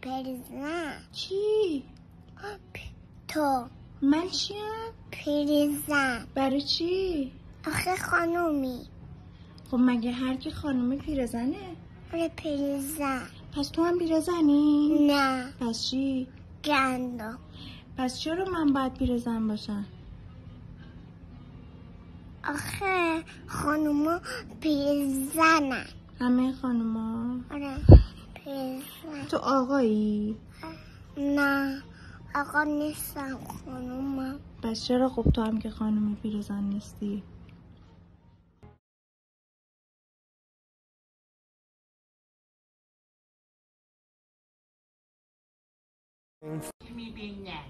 پریزن. کی؟ تو. من چیم؟ پریزن. برای چی؟ آخه خانومی. خب مگه هر کی خانومی پیرزنه؟ آره پریزن. پس تو هم پیرزنی؟ نه. پس چی؟ گندم. پس چرا من باید پیرزن باشم؟ آخه خانوما پریزنن. همه خانوما؟ آره پریزن. تو آقایی؟ نه آقا نیستم خانومم. پس چرا خب تو هم که خانومی پیرزن نیستی؟ میبینم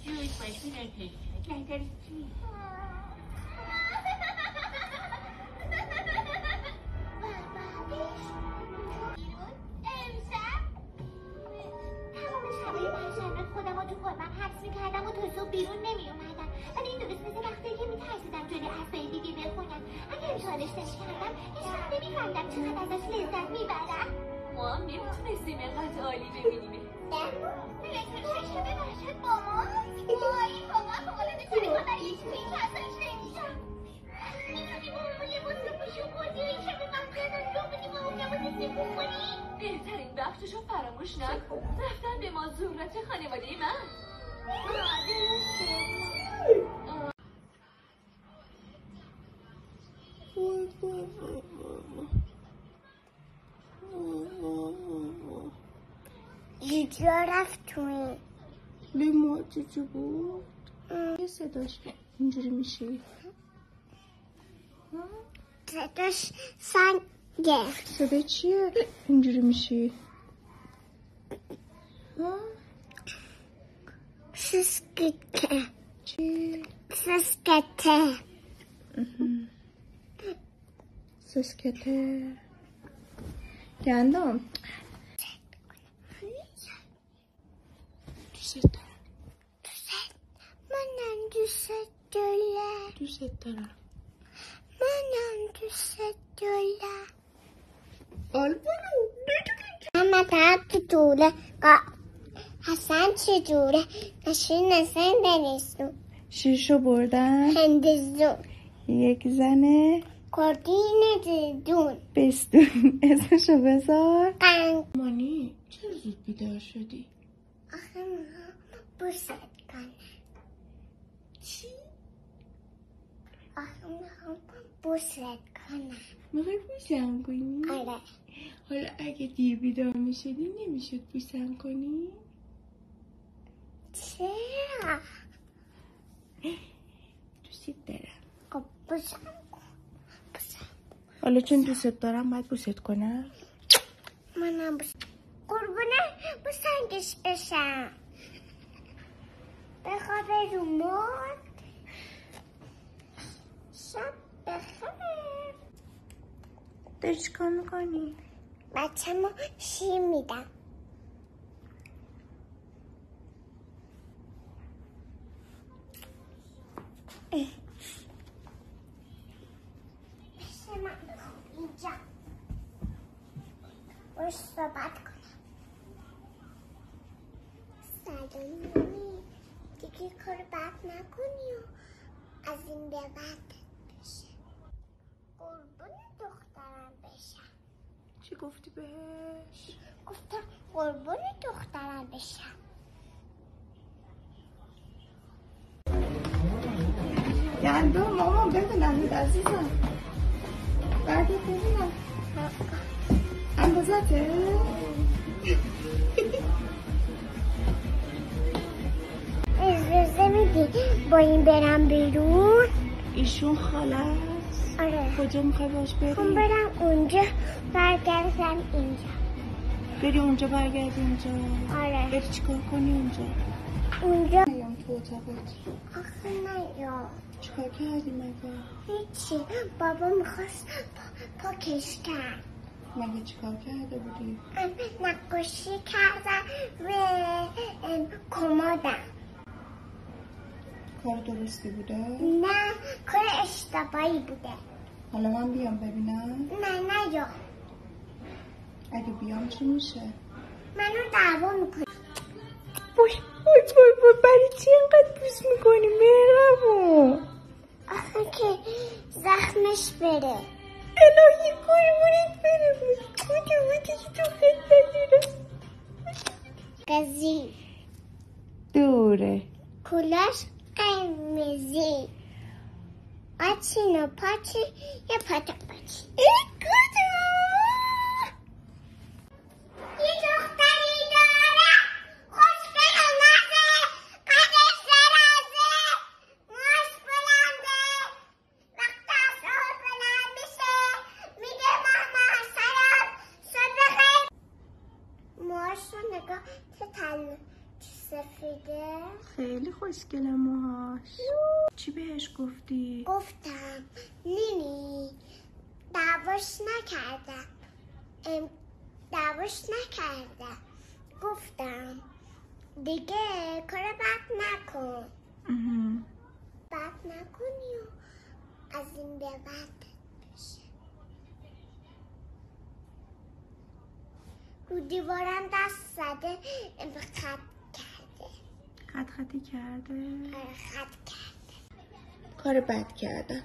جوز باشی نکشت چی؟ خودم رو تو کلبم حبس میکردم و تا صبح بیرون نمیومدم، ولی این درست مثل وقتی که میترسیدم جلوی اسبای دیگه بخونم. اگه امتحانش نمیکردم هیچ وقت نمیفهمیدم چقدر ازش لذت میبرم. ما هم نمیتونستیم اینقدر عالی ببینیم. بهتون چشم ببخشد مامان. وای واقعا حالا بتونی ما برای یه چیزی که ازش نمیشم. میتونی مامان یه بازی باشی و بازیهایی که به من زدن رو بدی ما اونجا بازی سیبون کنی؟ بهترین وقتشو فراموش نکن. رفتن به مازورت خانواده من. جوجو رفت توی به ما جوجو بود؟ یه صداش اینجوری میشی؟ صداش سنگه. صدا چیه؟ اینجوری میشی؟ سسکته. چی؟ سسکته. سسکته. گندم دوست دارم. منم دوست دارم. دوست دارم. منم دوست دارم. آلبانو من تو دوله حسن چجوره نشین نسن دنیستون شیشو بردن هندزون یک زنه کردین دون بستون. اسمشو بذار. قنگ. مانی چرا زود بیدار شدی؟ آخه میخوام بوست کنم. چی؟ آخه میخوام بوست کنم. میخوای بوسم کنی؟ آره. حالا اگه دیر بیدار میشدی نمیشد بوسم کنی؟ چرا؟ دوست دارم. خب بوسم کن. بوسم. حالا چون دوست دارم باید بوست کنم. منم بوست. قربونه بوسنگش بشم. بخوابه رو مرد. شب بخیر. داری چیکار میکنی؟ بچه ما شیر میدم. بشه من بخواب اینجا. باش صحبت کنم. سلام دیگه کار بد نکنی و از این به بعد بشه. قربون دخترم بشم. چی گفتی بهش؟ گفتم قربون دخترم بشم. گندم مامان ببینم عزیزم. بعد ببینم اندازته؟ اجازه میدی با این برم بیرون؟ ایشون خاله است. آره. کجا میخوای باش بری؟ خب برم اونجا برگردم اینجا. بری اونجا برگردی اینجا؟ آره. بری چیکار کنی اونجا؟ اونجا نیام تو اتاقت. آخه نیا. چیکار کردی مگه؟ هیچی. بابا میخواست پاکش کرد. مگه چیکار کرده بودی؟ نقاشی کردم روی کمدم. کار درستی بوده؟ نه کار اشتباهی بوده. حالا من بیام ببینم؟ نه نیا. اگه بیام چی میشه؟ منو دعوا میکنه. وای برای چی اینقدر بوس میکنی مهربون؟ آخه که زخمش بره. الهی قربونت بره. کجا بودی که تو خیلی قزی دوره کلاش قرمزی آچین و پاچی یه پاتا پاچی. یه دختری داره خوشگل و نازه قدش درازه موهاش بلنده وقت سحور بلند میشه میگه ماما سلام صبح بخیر. موهاش رو نگاه چه تن سفیده. خیلی خوشگله موهاش. چی بهش گفتی؟ گفتم نینی دعواش نکردم گفتم دیگه کار بد نکن. بد نکنی و از این به بعد بشه. رو دیوارم دست زده خطی کرده؟ خط کرده. کار بد کردم.